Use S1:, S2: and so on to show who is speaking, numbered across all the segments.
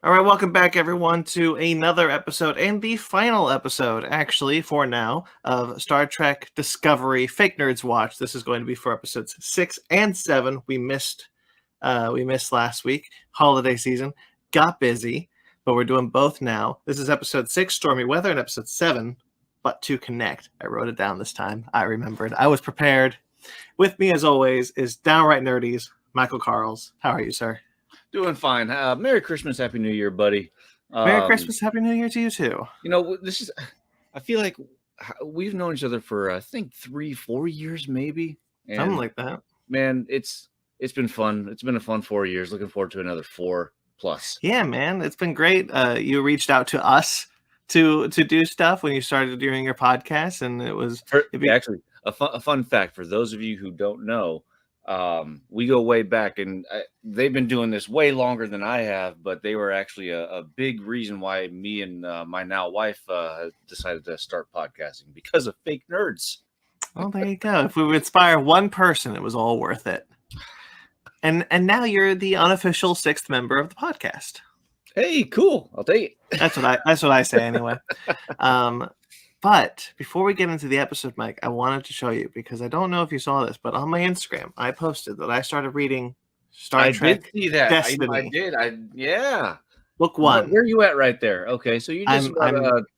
S1: All right, welcome back, everyone, to another episode, and the final episode, actually, for now, of Star Trek Discovery Fake Nerds Watch. This is going to be for episodes 6 and 7. We missed last week, holiday season, got busy, but we're doing both now. This is episode 6, Stormy Weather, and episode 7, But to Connect. I wrote it down this time. I remembered. I was prepared. With me, as always, is Downright Nerdies, Michael Karls. How are you, sir?
S2: Doing fine. Merry Christmas, Happy New Year, buddy.
S1: Merry Christmas, Happy New Year to you too.
S2: You know, I feel like we've known each other for, I think, 3-4 years, maybe. And
S1: something like that.
S2: Man, it's been fun. It's been a fun 4 years. Looking forward to another 4+.
S1: Yeah, man, it's been great. You reached out to us to do stuff when you started doing your podcast, and
S2: actually a fun fact for those of you who don't know. We go way back, and they've been doing this way longer than I have, but they were actually a big reason why me and my now wife decided to start podcasting, because of Fake Nerds.
S1: Well, there you go. If we would inspire one person, it was all worth it. And now you're the unofficial 6th member of the podcast.
S2: Hey, cool. I'll take it.
S1: That's what I say anyway. But before we get into the episode, Mike, I wanted to show you, because I don't know if you saw this, but on my Instagram, I posted that I started reading Star Trek.
S2: I did see that.
S1: Destiny.
S2: I did. Yeah.
S1: Book 1.
S2: Where are you at right there? Okay, so you just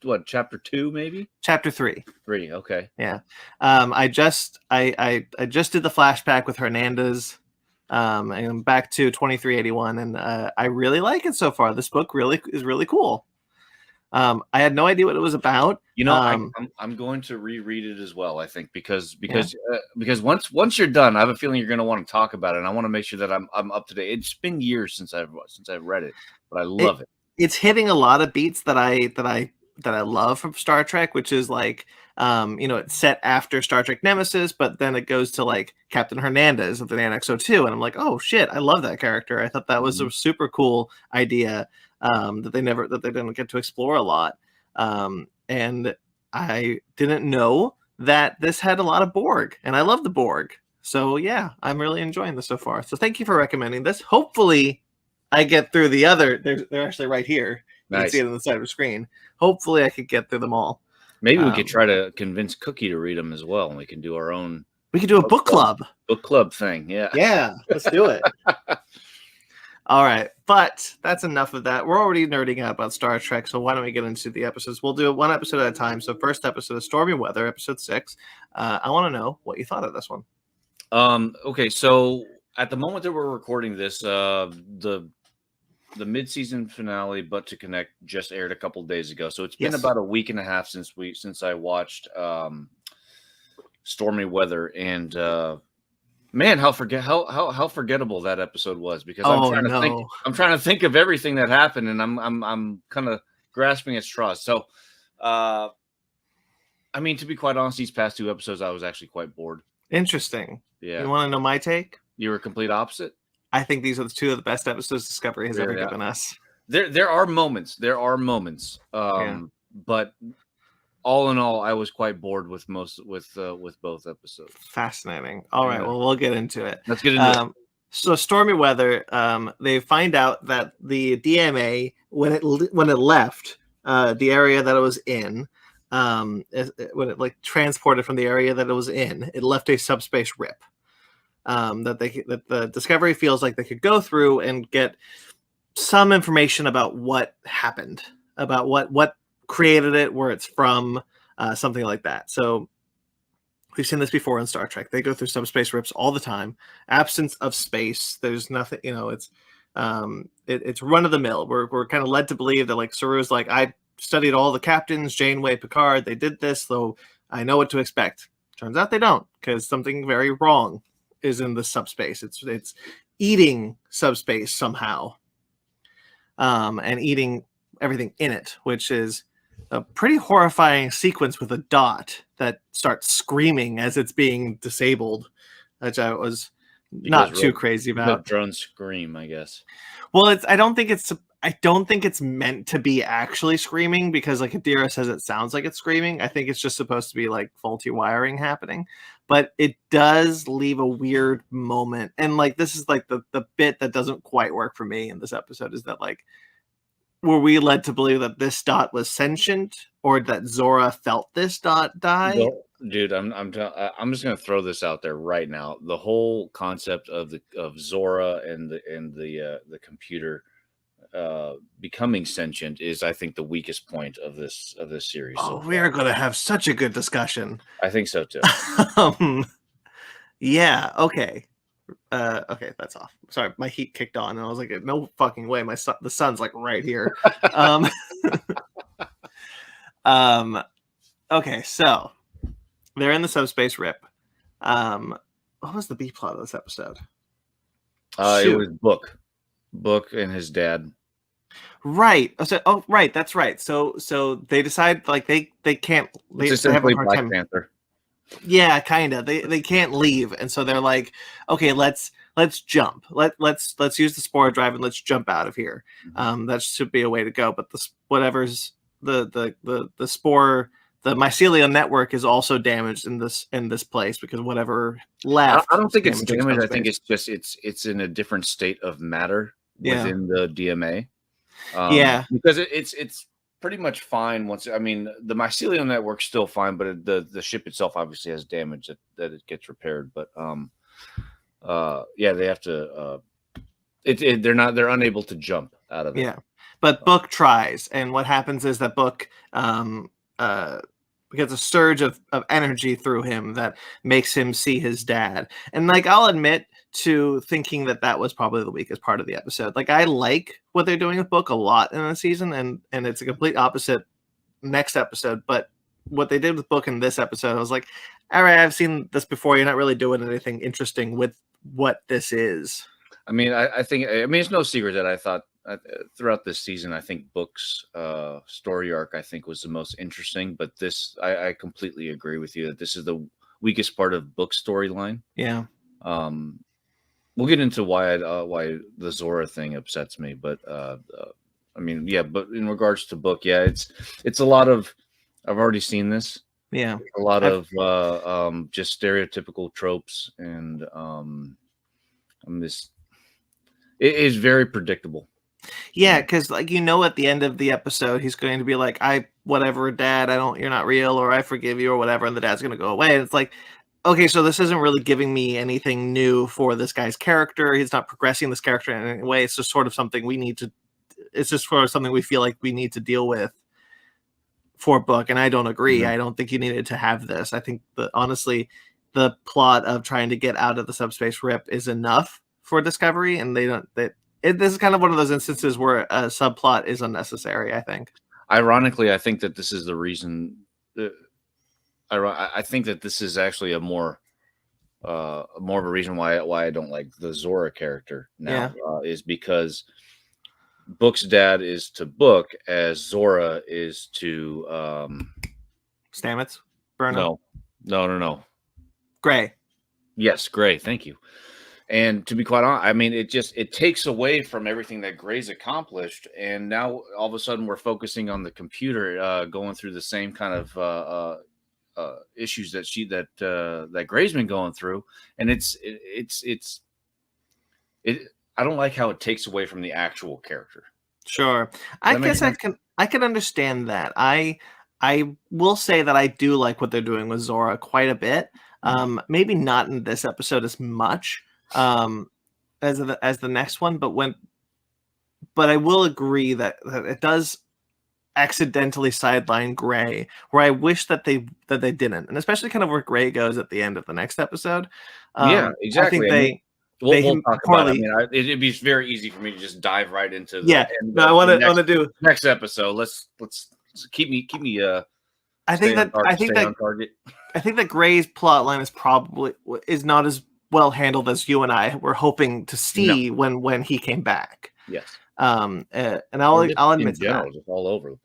S2: what, chapter 2 maybe?
S1: Chapter 3.
S2: 3. Okay.
S1: Yeah. I just did the flashback with Hernandez. And I'm back to 2381, and I really like it so far. This book is really cool. I had no idea what it was about.
S2: You know, I'm going to reread it as well, I think, because once you're done, I have a feeling you're going to want to talk about it, and I want to make sure that I'm up to date. It's been years since I've read it, but I love it.
S1: It's hitting a lot of beats that I love from Star Trek, which is like, it's set after Star Trek Nemesis, but then it goes to like Captain Hernandez of the Annex 02, and I'm like, oh shit, I love that character. I thought that was a super cool idea that they didn't get to explore a lot, and I didn't know that this had a lot of Borg, and I love the Borg. So yeah, I'm really enjoying this so far. So thank you for recommending this. Hopefully, I get through the other. They're actually right here. You can see it on the side of the screen. Hopefully, I could get through them all.
S2: Maybe we could try to convince Cookie to read them as well, and we can do our own.
S1: We could do a book club.
S2: Book club thing, yeah.
S1: Yeah, let's do it. All right, but that's enough of that. We're already nerding out about Star Trek, so why don't we get into the episodes? We'll do it one episode at a time. So first episode is Stormy Weather, episode 6. I want to know what you thought of this one.
S2: Okay, so at the moment that we're recording this, the mid-season finale, But to Connect, just aired a couple of days ago. So it's been about a week and a half since I watched Stormy Weather, and man, how forgettable that episode was, because I'm trying to think of everything that happened, and I'm kind of grasping at straws. So I mean, to be quite honest, these past 2 episodes I was actually quite bored.
S1: Interesting.
S2: Yeah.
S1: You want to know my take?
S2: You were complete opposite.
S1: I think these are the 2 of the best episodes Discovery has ever given us.
S2: There are moments. But all in all, I was quite bored with both episodes.
S1: Fascinating. All right, well, we'll get into it.
S2: Let's get into it.
S1: So Stormy Weather, they find out that the DMA, when it left the area that it was in, when it like transported from the area that it was in, it left a subspace rip. That the Discovery feels like they could go through and get some information about what happened, about what created it, where it's from, something like that. So we've seen this before in Star Trek. They go through subspace rips all the time. Absence of space. There's nothing, it's run of the mill. We're kind of led to believe that like Saru's like, I studied all the captains, Janeway, Picard. They did this, so I know what to expect. Turns out they don't, because something very wrong is in the subspace. It's eating subspace somehow, and eating everything in it, which is a pretty horrifying sequence with a dot that starts screaming as it's being disabled, which I was not too crazy about.
S2: Drones scream, I guess.
S1: Well, I don't think it's I don't think it's meant to be actually screaming because like Adira says it sounds like it's screaming. I think it's just supposed to be like faulty wiring happening. But it does leave a weird moment. And like this is like the bit that doesn't quite work for me in this episode is that like were we led to believe that this dot was sentient or that Zora felt this dot die?
S2: Well, dude, I'm just gonna throw this out there right now. The whole concept of Zora and the computer becoming sentient is, I think, the weakest point of this series.
S1: Oh, we are gonna have such a good discussion.
S2: I think so too.
S1: Yeah. Okay. Okay, that's off. Sorry, my heat kicked on, and I was like, "No fucking way!" The sun's like right here. Okay, so they're in the subspace rip. What was the B plot of this episode?
S2: It was Book and his dad.
S1: Right. Right. That's right. So they decide like they can't. They have a hard time.
S2: Panther.
S1: Yeah, kind of. They can't leave, and so they're like, okay, let's jump. Let's use the spore drive and let's jump out of here. That should be a way to go. But whatever's the spore, the mycelial network is also damaged in this place because whatever left.
S2: I don't think it's damaged. I think it's just it's in a different state of matter within the DMA. Because it's pretty much fine once. I mean, the mycelial network's still fine, but the ship itself obviously has damage that it gets repaired. But they have to. They're unable to jump out of it.
S1: Yeah, but Book tries, and what happens is that Book gets a surge of energy through him that makes him see his dad. And like I'll admit to thinking that was probably the weakest part of the episode. Like I like what they're doing with Book a lot in the season, and it's a complete opposite next episode. But what they did with Book in this episode, I was like, all right, I've seen this before. You're not really doing anything interesting with what this is.
S2: I mean, I think it's no secret that I thought throughout this season, I think Book's story arc, I think, was the most interesting. But I completely agree with you that this is the weakest part of Book's storyline.
S1: Yeah.
S2: We'll get into why the Zora thing upsets me, but I mean, yeah. But in regards to Book, yeah, it's a lot of. I've already seen this.
S1: Yeah,
S2: a lot of just stereotypical tropes, and it is very predictable.
S1: Yeah, because like at the end of the episode, he's going to be like, whatever, Dad, you're not real, or I forgive you, or whatever, and the dad's going to go away. And it's like, okay, so this isn't really giving me anything new for this guy's character. He's not progressing this character in any way. It's just sort of something it's just sort of something we feel like we need to deal with for Book. And I don't agree. I don't think you needed to have this. I think honestly, the plot of trying to get out of the subspace rip is enough for Discovery, and this is kind of one of those instances where a subplot is unnecessary, I think.
S2: Ironically, I think that this is the reason. I think that this is actually a more of a reason why I don't like the Zora character now. Is because Book's dad is to Book as Zora is to
S1: Stamets? Burnham?
S2: No.
S1: Gray.
S2: Yes, Gray. Thank you. And to be quite honest, I mean, it takes away from everything that Gray's accomplished, and now all of a sudden we're focusing on the computer going through the same kind of issues that Gray's been going through, and I don't like how it takes away from the actual character.
S1: Sure, I guess I can understand that. I will say that I do like what they're doing with Zora quite a bit. Maybe not in this episode as much as the next one, but I will agree that it does accidentally sideline Gray, where I wish that they didn't, and especially kind of where Gray goes at the end of the next episode.
S2: Yeah, exactly.
S1: I think
S2: we'll talk about it. I mean, it'd be very easy for me to just dive right into
S1: I want to do
S2: next episode. Let's keep me.
S1: I think that Gray's plot line is not as well handled as you and I were hoping to see when he came back.
S2: Yes.
S1: And I'll admit
S2: in general,
S1: to that.
S2: Just all over.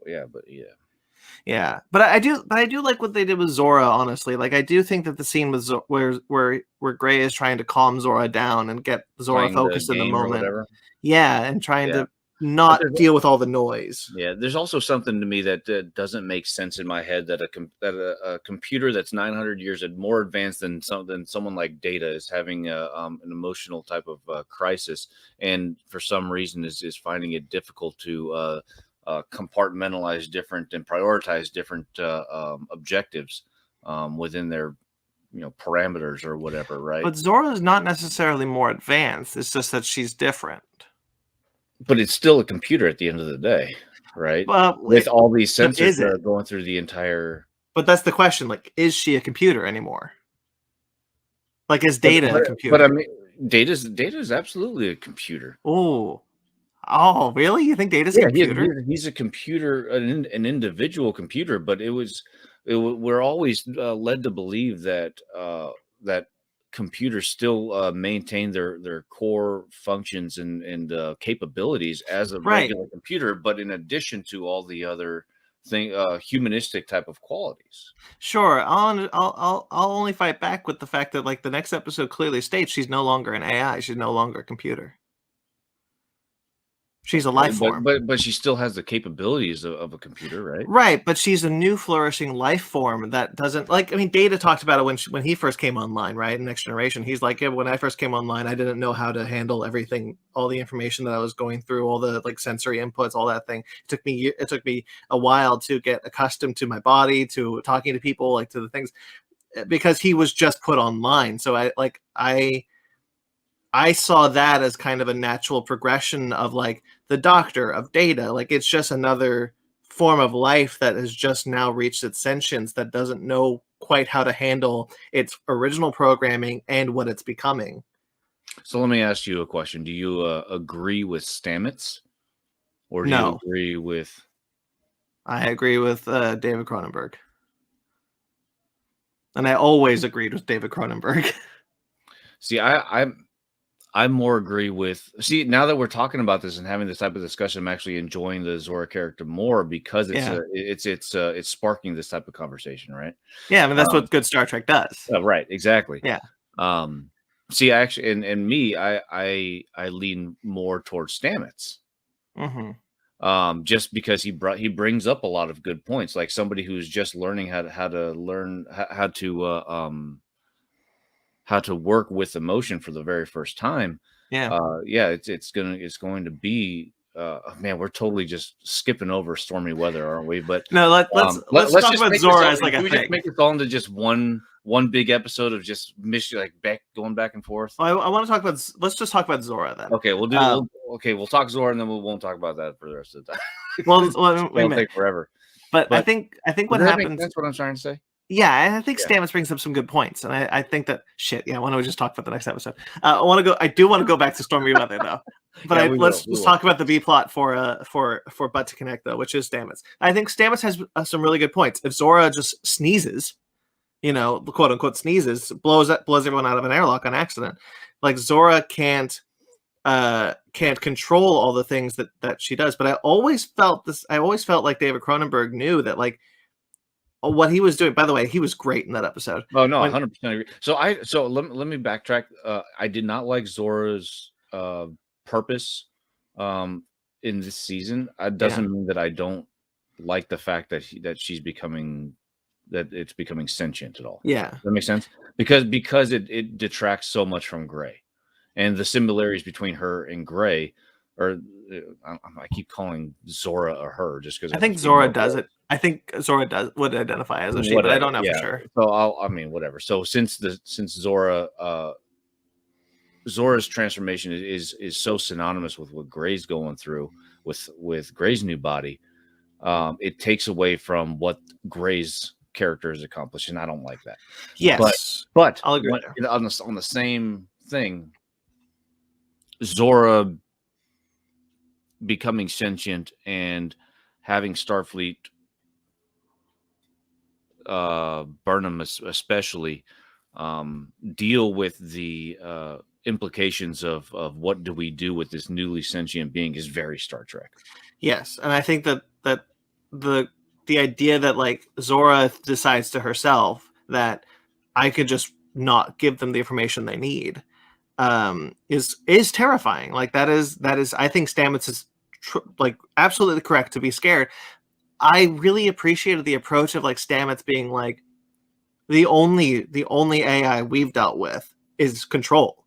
S1: Yeah. But I do like what they did with Zora. Honestly, like I do think that the scene with where Gray is trying to calm Zora down and get Zora focused in the moment.
S2: Whatever.
S1: Yeah, and trying to not deal with all the noise.
S2: Yeah, there's also something to me that doesn't make sense in my head that a computer that's 900 years and more advanced than someone like Data is having an emotional type of crisis, and for some reason is finding it difficult to compartmentalize different and prioritize different objectives within their parameters or whatever, right?
S1: But Zora is not necessarily more advanced. It's just that she's different.
S2: But it's still a computer at the end of the day, right?
S1: Well,
S2: With all these sensors that are
S1: it?
S2: going through the entire.
S1: But that's the question. Like, is she a computer anymore? Like, is Data a computer?
S2: But I mean, Data's absolutely a computer.
S1: Oh, really? You think Data's
S2: Yeah,
S1: a computer?
S2: he's a computer, an individual computer. But we're always led to believe that that computers still maintain their core functions and capabilities as a regular computer, but in addition to all the other humanistic type of qualities.
S1: Sure, I'll only fight back with the fact that like the next episode clearly states she's no longer an AI. She's no longer a computer. She's a life form.
S2: But she still has the capabilities of a computer, right?
S1: Right, but she's a new flourishing life form that doesn't like. I mean, Data talked about it when he first came online, right? In Next Generation, he's like, yeah, when I first came online, I didn't know how to handle everything, all the information that I was going through, all the like sensory inputs, all that thing. It took me a while to get accustomed to my body, to talking to people, like to the things, because he was just put online. So I saw that as kind of a natural progression of like the Doctor, of Data. Like it's just another form of life that has just now reached its sentience that doesn't know quite how to handle its original programming and what it's becoming.
S2: So let me ask you a question. Do you agree with Stamets? Or do
S1: No.
S2: you agree with...
S1: I agree with David Cronenberg. And I always agreed with David Cronenberg.
S2: See, I more agree with. See, now that we're talking about this and having this type of discussion, I'm actually enjoying the Zora character more because it's sparking this type of conversation, right?
S1: Yeah, I mean that's what good Star Trek does.
S2: Right, exactly.
S1: Yeah.
S2: See, actually, and me, I lean more towards Stamets.
S1: Mm-hmm.
S2: Just because he brings up a lot of good points, like somebody who's just learning how to work with emotion for the very first time. It's going to be man, we're totally just skipping over Stormy Weather, aren't we? But
S1: no, let's talk about Zora as like a thing.
S2: Just make it all into just one big episode of just going back and forth.
S1: I want to talk about. Let's just talk about Zora then.
S2: Okay, we'll talk Zora and then we won't talk about that for the rest of the time.
S1: It'll
S2: take forever.
S1: But I think what happens.
S2: That's what I'm trying to say.
S1: Yeah, and I think Stamets brings up some good points, and I think that why don't we just talk about the next episode? I do want to go back to Stormy Weather though, but let's talk about the B plot for Butt to Connect though, which is Stamets. I think Stamets has some really good points. If Zora just sneezes, quote unquote sneezes, blows everyone out of an airlock on accident, like Zora can't control all the things that she does. But I always felt like David Cronenberg knew that like what he was doing. By the way, he was great in that episode.
S2: Oh no, 100% agree. So let me backtrack. I did not like Zora's purpose in this season. It doesn't mean that I don't like the fact that it's becoming sentient at all.
S1: Yeah,
S2: does that make sense? Because it detracts so much from Gray, and the similarities between her and Gray. Or I keep calling Zora a her just because
S1: I think Zora does it. I think Zora would identify as a she, but I don't know for sure.
S2: So whatever. So since Zora's transformation is so synonymous with what Gray's going through with Gray's new body, it takes away from what Gray's character has accomplished, and I don't like that.
S1: Yes,
S2: but
S1: I'll agree
S2: on the same thing, Zora becoming sentient and having Starfleet, Burnham especially, deal with the implications of what do we do with this newly sentient being is very Star Trek.
S1: Yes, and I think that the idea that like Zora decides to herself that I could just not give them the information they need is terrifying. Like that is I think Stamets is like absolutely correct to be scared. I really appreciated the approach of like Stamets being like the only AI we've dealt with is Control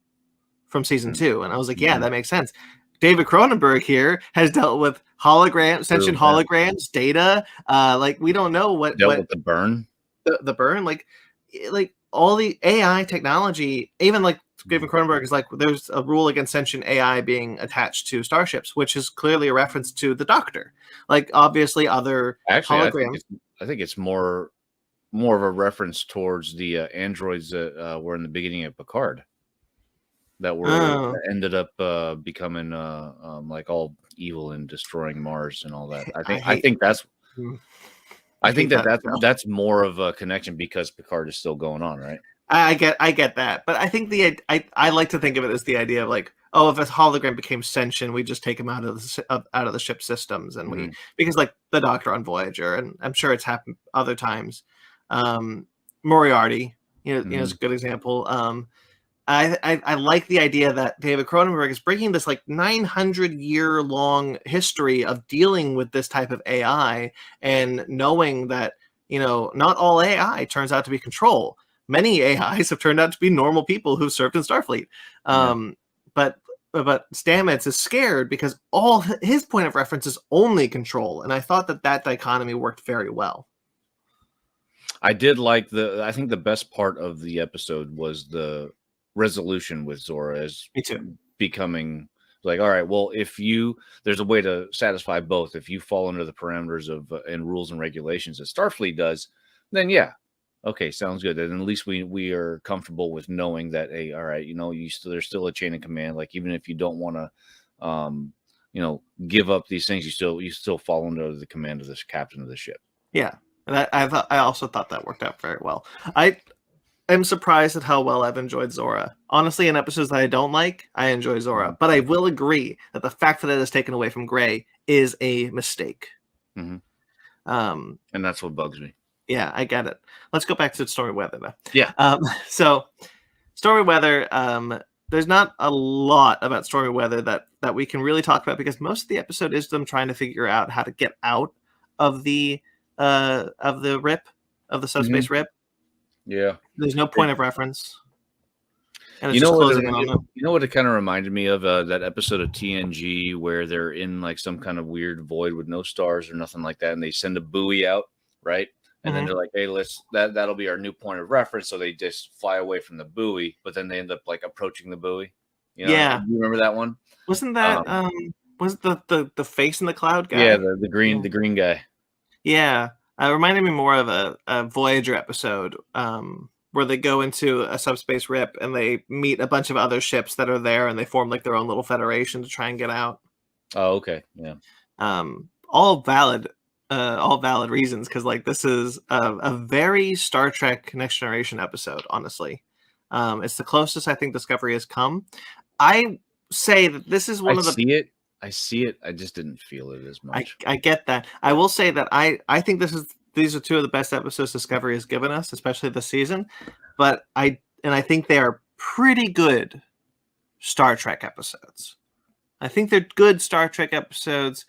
S1: from season 2, and I was like, yeah, that makes sense. David Cronenberg here has dealt with sentient holograms, data. Like we don't know what
S2: with the burn,
S1: the burn, like all the AI technology. Even like David Cronenberg is like, there's a rule against sentient AI being attached to starships, which is clearly a reference to the Doctor. Like obviously other holograms.
S2: I think it's more of a reference towards the androids that were in the beginning of Picard. That ended up becoming like all evil and destroying Mars and all that. I think that's more of a connection because Picard is still going on, right?
S1: I get that, but I think I like to think of it as the idea of like, oh, if a hologram became sentient, we just take him out of the ship systems, and because like the Doctor on Voyager, and I'm sure it's happened other times. Moriarty, is a good example. I like the idea that David Cronenberg is breaking this like 900-year long history of dealing with this type of AI, and knowing that not all AI turns out to be Control. Many AIs have turned out to be normal people who've served in Starfleet. But Stamets is scared because all his point of reference is only Control, and I thought that dichotomy worked very well.
S2: I did like I think the best part of the episode was the resolution with Zora as becoming like, all right, well, there's a way to satisfy both. If you fall under the parameters of and rules and regulations that Starfleet does, then yeah, okay, sounds good. And at least we are comfortable with knowing that, hey, all right, there's still a chain of command. Like even if you don't want to, give up these things, you still fall under the command of this captain of the ship.
S1: Yeah, and I also thought that worked out very well. I'm surprised at how well I've enjoyed Zora. Honestly, in episodes that I don't like, I enjoy Zora. But I will agree that the fact that it is taken away from Gray is a mistake.
S2: And that's what bugs me.
S1: Yeah, I get it. Let's go back to Stormy Weather, though.
S2: Yeah.
S1: So, Stormy Weather, there's not a lot about Stormy Weather that we can really talk about, because most of the episode is them trying to figure out how to get out of the rip, of the subspace rip.
S2: Yeah.
S1: There's no point of reference.
S2: And it's what it kind of reminded me of? That episode of TNG where they're in like some kind of weird void with no stars or nothing like that, and they send a buoy out, right? And then they're like, hey, that'll be our new point of reference. So they just fly away from the buoy, but then they end up like approaching the buoy.
S1: Yeah.
S2: You remember that one?
S1: Wasn't that was the face in the cloud guy?
S2: Yeah, the green guy.
S1: Yeah. It reminded me more of a Voyager episode where they go into a subspace rip and they meet a bunch of other ships that are there, and they form like their own little federation to try and get out.
S2: Oh, okay. Yeah.
S1: All valid reasons, because like this is a very Star Trek Next Generation episode, honestly. It's the closest I think Discovery has come. I say that this is one of the...
S2: I see it. I just didn't feel it as much.
S1: I get that. I will say that I think these are two of the best episodes Discovery has given us, especially this season. But I think they are pretty good Star Trek episodes. I think they're good Star Trek episodes,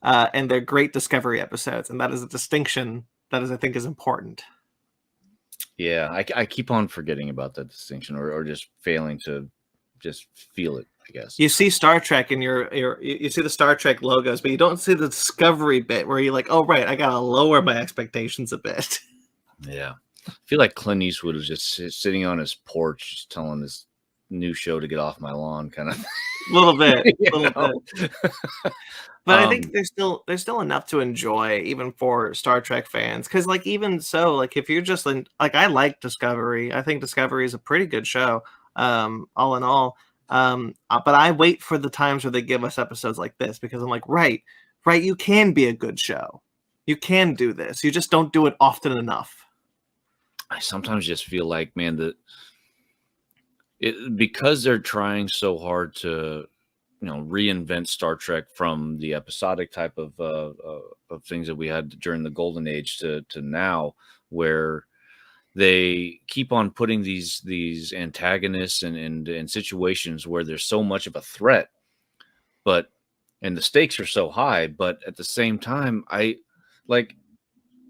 S1: and they're great Discovery episodes, and that is a distinction that I think is important.
S2: Yeah, I keep on forgetting about that distinction, or just failing to just feel it, I guess.
S1: You see Star Trek in you see the Star Trek logos, but you don't see the Discovery bit where you're like, oh right, I gotta lower my expectations a bit.
S2: Yeah, I feel like Clint Eastwood was just sitting on his porch, just telling this new show to get off my lawn, kind of.
S1: A little bit. But I think there's still enough to enjoy, even for Star Trek fans. Because like even so, like if you're just like I like Discovery, I think Discovery is a pretty good show. All in all, but I wait for the times where they give us episodes like this, because I'm like, right, you can be a good show, you can do this, you just don't do it often enough.
S2: I sometimes just feel like, man, because they're trying so hard to reinvent Star Trek from the episodic type of things that we had during the golden age to now, where they keep on putting these antagonists and situations where there's so much of a threat, but and the stakes are so high. But at the same time,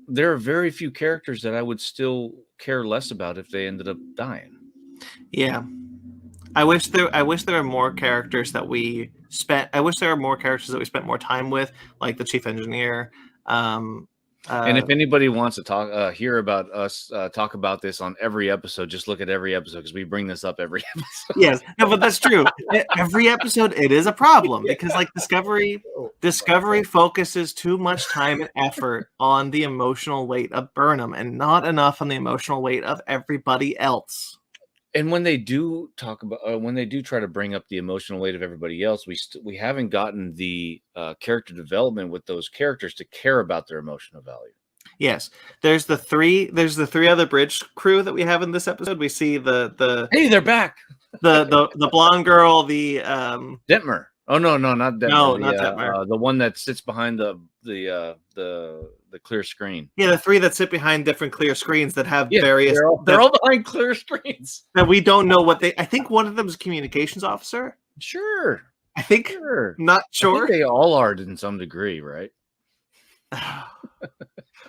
S2: there are very few characters that I would still care less about if they ended up dying.
S1: Yeah. I wish there were more characters that we spent. I wish there were more characters that we spent more time with, like the chief engineer.
S2: And if anybody wants to hear about us talk about this on every episode, just look at every episode because we bring this up every episode.
S1: Yes, no, but that's true. Every episode, it is a problem because like Discovery focuses too much time and effort on the emotional weight of Burnham and not enough on the emotional weight of everybody else.
S2: And when they do talk about, when they do try to bring up the emotional weight of everybody else, we haven't gotten the character development with those characters to care about their emotional value.
S1: Yes, there's the three other bridge crew that we have in this episode. We see the
S2: hey, they're back.
S1: the blonde girl, the
S2: Detmer. Oh no, not Detmer.
S1: No, not Detmer.
S2: The one that sits behind the clear screen.
S1: Yeah, the three that sit behind different clear screens that have various.
S2: They're all behind clear screens.
S1: That we don't know what they. I think one of them is a communications officer.
S2: Sure.
S1: I think.
S2: Sure.
S1: Not sure.
S2: I think they all are in some degree, right?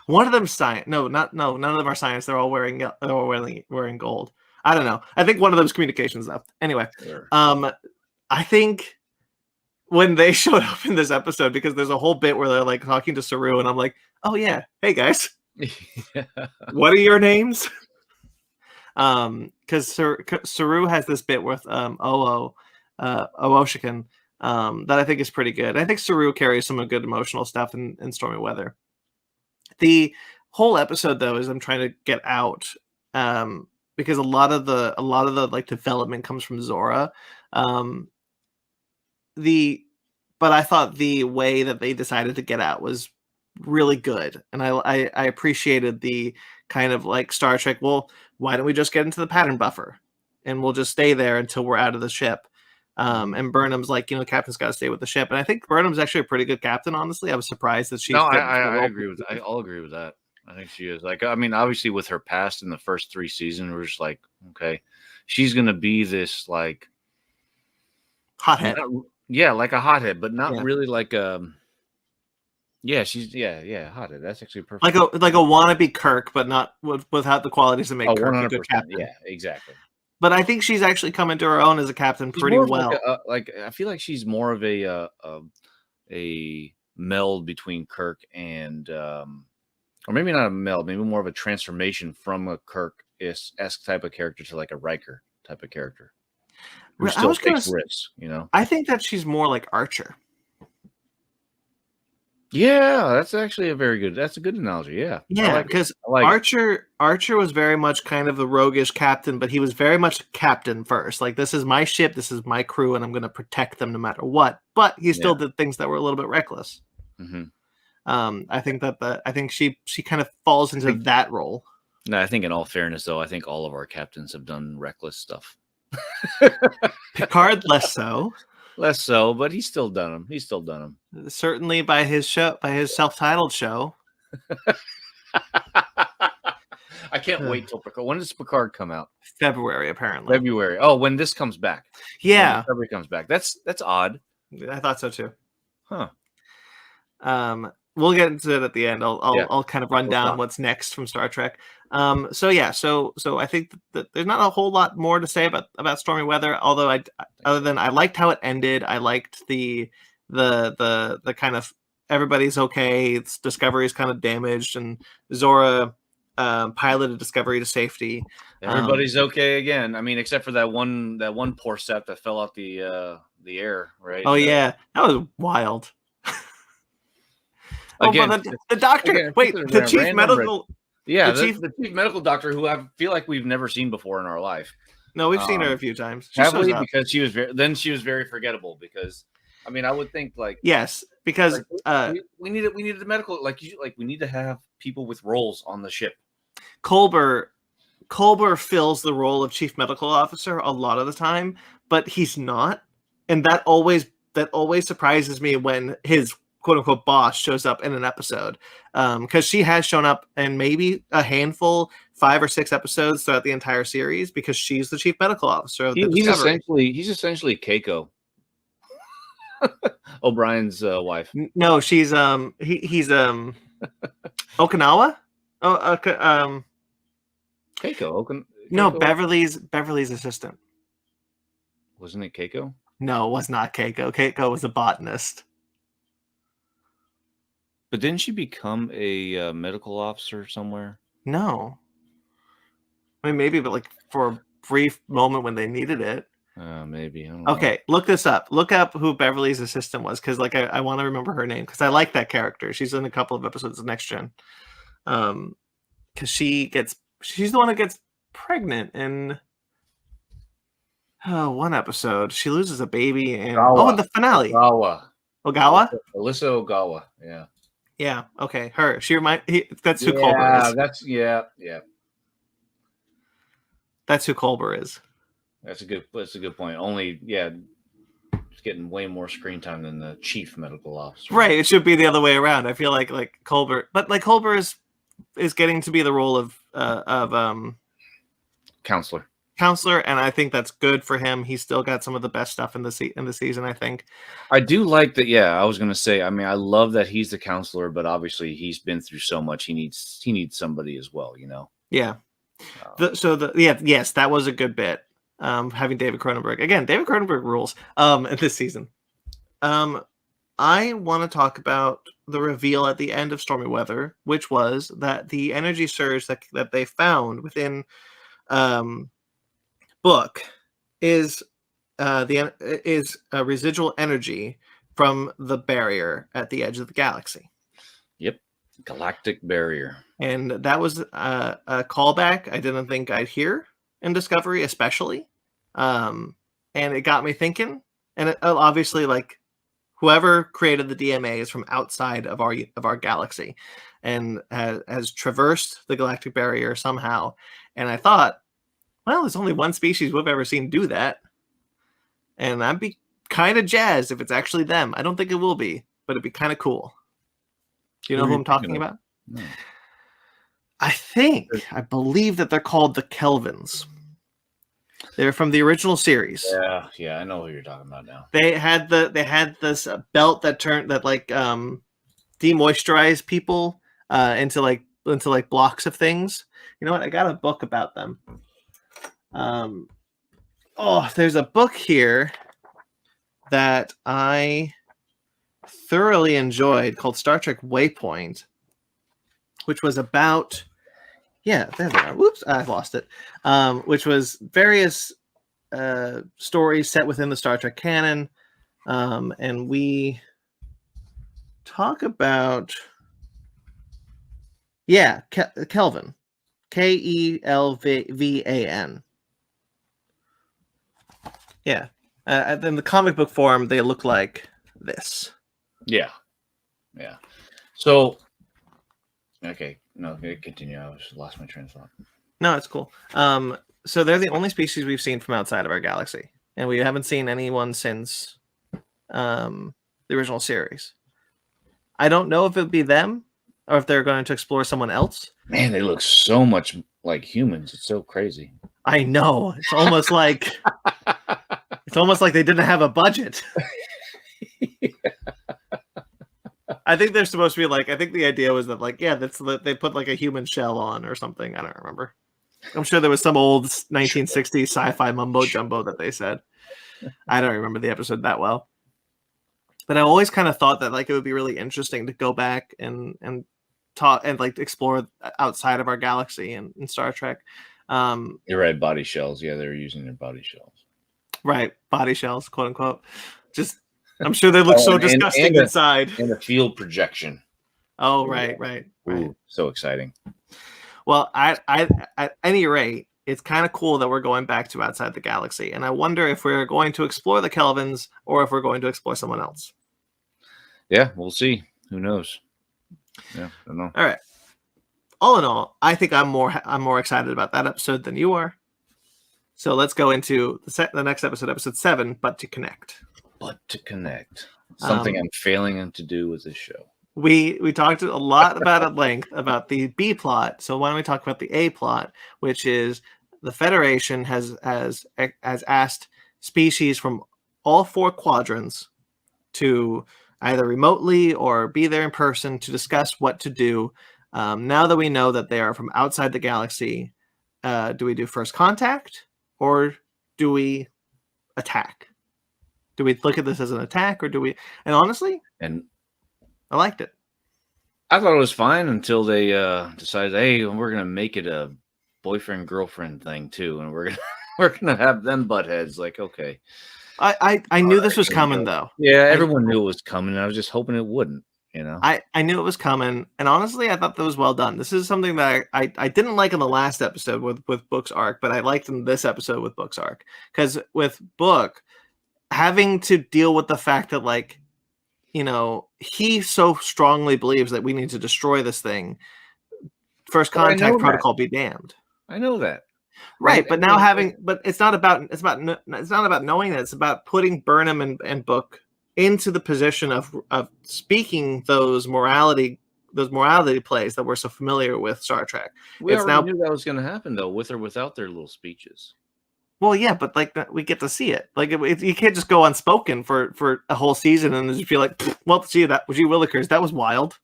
S1: One of them science. No, none of them are science. They're all wearing gold. I don't know. I think one of them's communications though. Anyway,
S2: sure.
S1: I think when they showed up in this episode, because there's a whole bit where they're like talking to Saru, and I'm like, oh yeah, hey guys, what are your names? Because Saru has this bit with Ooshikan that I think is pretty good. I think Saru carries some good emotional stuff in Stormy Weather. The whole episode though is I'm trying to get out because a lot of the like development comes from Zora. But I thought the way that they decided to get out was really good, and I appreciated the kind of like Star Trek. Well, why don't we just get into the pattern buffer, and we'll just stay there until we're out of the ship. And Burnham's like, the captain's got to stay with the ship, and I think Burnham's actually a pretty good captain. Honestly, I was surprised that she.
S2: No, I agree with. I'll agree with that. I think she is. Like, I mean, obviously with her past in the first 3 seasons, we're just like, okay, she's gonna be this like
S1: hothead.
S2: Yeah, like a hothead, but not really like yeah, she's hothead. That's actually perfect.
S1: Like a wannabe Kirk, but not without the qualities that make Kirk a good captain.
S2: Yeah, exactly.
S1: But I think she's actually come into her own as a captain pretty well.
S2: Like I feel like she's more of a meld between Kirk and or maybe not a meld, maybe more of a transformation from a Kirk-esque type of character to like a Riker type of character. Who still takes risks,
S1: I think that she's more like Archer.
S2: Yeah, that's actually that's a good analogy. Yeah.
S1: Yeah, because Archer was very much kind of the roguish captain, but he was very much captain first. Like, this is my ship, this is my crew, and I'm going to protect them no matter what. But he still did things that were a little bit reckless.
S2: Mm-hmm.
S1: I think she kind of falls into that role.
S2: No, I think in all fairness, though, I think all of our captains have done reckless stuff.
S1: Picard less so,
S2: but he's still done them.
S1: Certainly by his self-titled show.
S2: I can't wait till Picard. When does Picard come out?
S1: February, apparently.
S2: February. Oh, when this comes back.
S1: Yeah,
S2: February comes back. That's odd.
S1: I thought so too.
S2: Huh.
S1: We'll get into it at the end. I'll kind of run down what's next from Star Trek. So I think that there's not a whole lot more to say about Stormy Weather. Although other than I liked how it ended. I liked the kind of everybody's okay. Discovery's kind of damaged, and Zora piloted Discovery to safety.
S2: Everybody's okay again. I mean, except for that one poor set that fell out the air. Right.
S1: Oh yeah, that was wild.
S2: Again,
S1: the doctor. Wait, the chief medical.
S2: Yeah, the chief medical doctor, who I feel like we've never seen before in our life.
S1: No, we've seen her a few times.
S2: Have we? Because she was very forgettable. Because I mean, I would think like
S1: yes, because
S2: we needed the medical we need to have people with roles on the ship.
S1: Culber fills the role of chief medical officer a lot of the time, but he's not, and that always surprises me when his quote unquote boss shows up in an episode, because she has shown up in maybe a handful, 5 or 6 episodes throughout the entire series, because she's the chief medical officer of the Discovery.
S2: He's essentially Keiko. O'Brien's wife.
S1: No, she's he's Okinawa. Oh, okay,
S2: Keiko.
S1: no,
S2: Keiko?
S1: Beverly's assistant.
S2: Wasn't it Keiko?
S1: No, it was not Keiko. Keiko was a botanist.
S2: But didn't she become a medical officer somewhere?
S1: No, I mean maybe, but like for a brief moment when they needed it.
S2: Maybe. I don't know.
S1: Okay, look this up. Look up who Beverly's assistant was, because like I want to remember her name because I like that character. She's in a couple of episodes of Next Gen. Because she's the one that gets pregnant in one episode. She loses a baby in in the finale.
S2: Ogawa.
S1: Ogawa?
S2: Alyssa Ogawa. Yeah.
S1: Yeah. Okay. Her. That's who Culber is. That's who Culber is.
S2: That's a good point. Only, it's getting way more screen time than the chief medical officer.
S1: Right. It should be the other way around. I feel like Culber, but like Culber is getting to be the role of
S2: counselor,
S1: and I think that's good for him. He's still got some of the best stuff in the season, I think.
S2: I do like that. Yeah, I was gonna say. I mean, I love that he's the counselor, but obviously he's been through so much. He needs somebody as well.
S1: Yeah. Yes, that was a good bit. Having David Cronenberg again. David Cronenberg rules. This season. I want to talk about the reveal at the end of Stormy Weather, which was that the energy surge that they found within book is a residual energy from the barrier at the edge of the galaxy.
S2: Yep, galactic barrier.
S1: And that was a callback I didn't think I'd hear in Discovery, especially. And it got me thinking. And it, obviously, like, whoever created the DMA is from outside of our galaxy and has traversed the galactic barrier somehow. And I thought, well, there's only one species we've ever seen do that. And I'd be kind of jazzed if it's actually them. I don't think it will be, but it'd be kind of cool. Do you know who I'm talking about?
S2: No.
S1: I believe that they're called the Kelvins. They're from the original series.
S2: Yeah, I know who you're talking about now.
S1: They had this belt that demoisturized people into blocks of things. You know what? I got a book about them. There's a book here that I thoroughly enjoyed called Star Trek Waypoint, which was about there they are. Whoops, I lost it. Which was various stories set within the Star Trek canon, and we talk about Kelvin, Kelvan. Yeah, in the comic book form, they look like this.
S2: Yeah. So, okay, no, continue. I lost my train of thought.
S1: No, it's cool. So they're the only species we've seen from outside of our galaxy, and we haven't seen anyone since the original series. I don't know if it would be them or if they're going to explore someone else.
S2: Man, they look so much like humans. It's so crazy.
S1: I know. It's almost like they didn't have a budget. I think they're supposed to be I think the idea was that they put like a human shell on or something. I don't remember. I'm sure there was some old 1960s sci-fi mumbo jumbo that they said. I don't remember the episode that well. But I always kind of thought that it would be really interesting to go back and talk and explore outside of our galaxy in Star Trek.
S2: You're right, body shells. Yeah, they're using their body shells.
S1: Right, body shells, quote unquote. Just, I'm sure they look so disgusting inside.
S2: And a field projection.
S1: Oh, right.
S2: Ooh, so exciting.
S1: Well, at any rate, it's kind of cool that we're going back to outside the galaxy, and I wonder if we're going to explore the Kelvins or if we're going to explore someone else.
S2: Yeah, we'll see. Who knows? Yeah, I don't know.
S1: All right. All in all, I think I'm more excited about that episode than you are. So let's go into the next episode, episode 7, But to Connect.
S2: Something I'm failing to do with this show.
S1: We talked a lot about at length about the B plot. So why don't we talk about the A plot, which is the Federation has asked species from all 4 quadrants to either remotely or be there in person to discuss what to do. Now that we know that they are from outside the galaxy, do we do first contact or do we attack? Do we look at this as an attack or do we? And honestly,
S2: And
S1: I liked it.
S2: I thought it was fine until they decided, hey, we're gonna make it a boyfriend girlfriend thing too, and we're gonna we're gonna have them butt heads. Like, okay,
S1: I knew this was coming though.
S2: yeah, everyone knew it was coming. I was just hoping it wouldn't.
S1: I knew it was coming, and honestly, I thought that was well done. This is something that I didn't like in the last episode with Book's arc, but I liked in this episode with Book's arc. Because with Book, having to deal with the fact that, like, you know, he so strongly believes that we need to destroy this thing. First contact protocol be damned.
S2: I know that.
S1: Right, but now but it's not about knowing that. It's about putting Burnham and Book into the position of speaking those morality plays that we're so familiar with Star Trek.
S2: We already knew that was going to happen though, with or without their little speeches.
S1: Well, yeah, but like we get to see it. Like you can't just go unspoken for a whole season and just be like, well, see that was you Willikers. That was wild.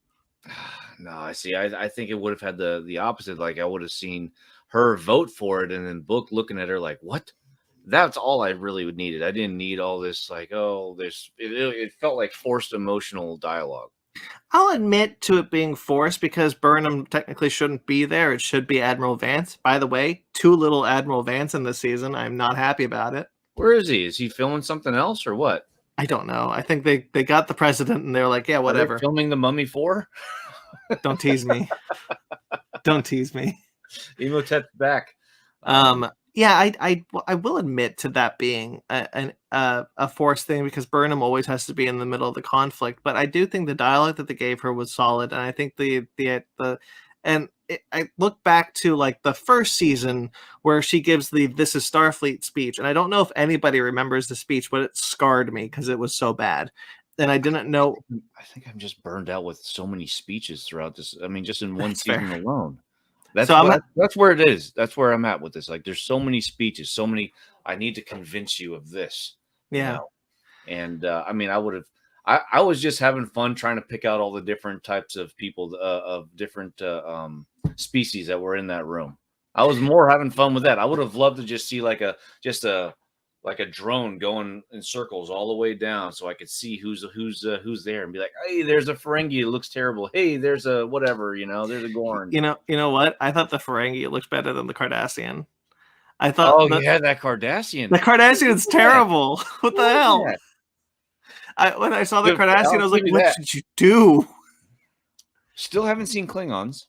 S2: No, I see. I think it would have had the opposite. Like I would have seen her vote for it, and then Book looking at her like, what? That's all I really would needed. I didn't need all this like, oh, it felt like forced emotional dialogue.
S1: I'll admit to it being forced because Burnham technically shouldn't be there. It should be Admiral Vance. By the way, too little Admiral Vance in this season. I'm not happy about it.
S2: Where is he? Is he filming something else or what?
S1: I don't know. I think they got the president and they're like, yeah, whatever.
S2: Are they filming The Mummy 4?
S1: Don't tease me. Don't tease me.
S2: Emotep's back.
S1: Yeah, I will admit to that being a forced thing because Burnham always has to be in the middle of the conflict. But I do think the dialogue that they gave her was solid, and I think I look back to like the first season where she gives the "This is Starfleet" speech, and I don't know if anybody remembers the speech, but it scarred me because it was so bad, and I didn't know.
S2: I think I'm just burned out with so many speeches throughout this. I mean, just in one season alone. That's where it is. That's where I'm at with this. Like, there's so many speeches, so many. I need to convince you of this.
S1: Yeah.
S2: You know? And I mean, I was just having fun trying to pick out all the different types of people of different species that were in that room. I was more having fun with that. I would have loved to just see like a drone going in circles all the way down, so I could see who's there and be like, hey, there's a Ferengi. It looks terrible. Hey, there's a whatever. There's a Gorn.
S1: You know what? I thought the Ferengi looks better than the Cardassian. I thought.
S2: Oh, that Cardassian.
S1: The Cardassian's terrible. What the hell? When I saw the Cardassian, I was like, what did you do?
S2: Still haven't seen Klingons.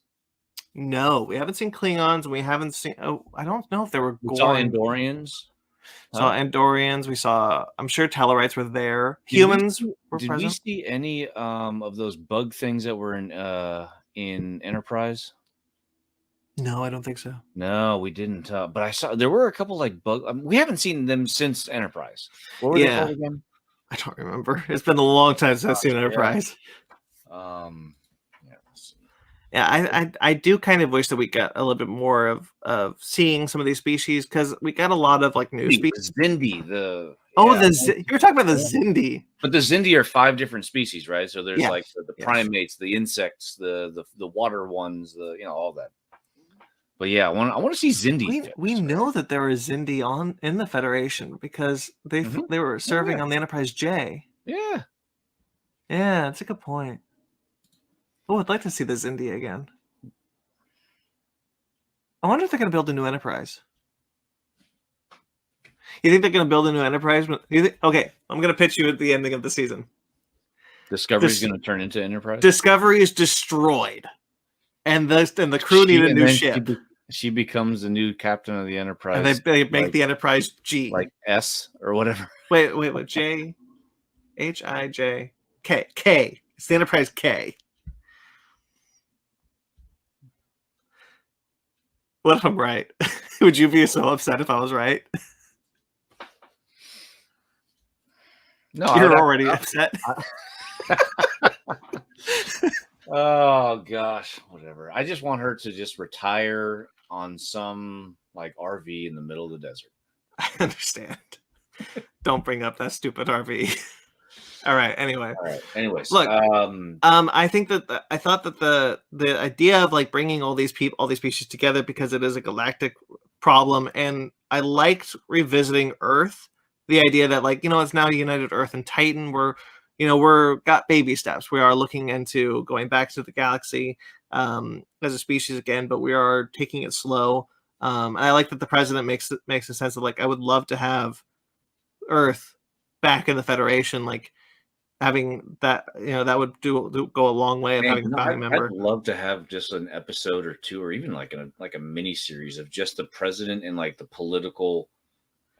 S1: No, we haven't seen Klingons. We haven't seen. Oh, I don't know if there were.
S2: We saw Andorians.
S1: Saw Andorians. We saw. I'm sure Tellarites were there. Humans were present.
S2: Did we see any of those bug things that were in Enterprise?
S1: No, I don't think so.
S2: No, we didn't. But I saw there were a couple like bug. We haven't seen them since Enterprise. What were they called again?
S1: I don't remember. It's been a long time since I've seen Enterprise. Yeah, I do kind of wish that we got a little bit more of seeing some of these species because we got a lot of like new species.
S2: Zindi, you
S1: were talking about the Zindi.
S2: But the Zindi are 5 different species, right? So there's like the primates, the insects, the water ones, all that. But yeah, I want to see Zindi.
S1: We know that there are Zindi in the Federation because they were serving on the Enterprise J.
S2: Yeah.
S1: Yeah, that's a good point. Oh, I'd like to see the Zindi again. I wonder if they're going to build a new Enterprise. You think they're going to build a new Enterprise? Okay, I'm going to pitch you at the ending of the season.
S2: Discovery is going to turn into Enterprise?
S1: Discovery is destroyed. And the crew need a new ship.
S2: She becomes the new captain of the Enterprise.
S1: And they make the Enterprise G.
S2: Like S or whatever.
S1: Wait. J. H-I-J. K. It's the Enterprise K. What if I'm right? Would you be so upset if I was right?
S2: No,
S1: you're already upset.
S2: Oh gosh, whatever. I just want her to just retire on some like RV in the middle of the desert.
S1: I understand. Don't bring up that stupid RV. All right. Anyway,
S2: All right. Anyways,
S1: look. I think that I thought that the idea of like bringing all these species together because it is a galactic problem, and I liked revisiting Earth. The idea that like it's now united Earth and Titan. We're got baby steps. We are looking into going back to the galaxy as a species again, but we are taking it slow. And I like that the president makes a sense of like I would love to have Earth back in the Federation, like having that that would go a long way of
S2: man,
S1: having a founding
S2: I'd
S1: member.
S2: love to have just an episode or two, or even like a mini series of just the president and like the political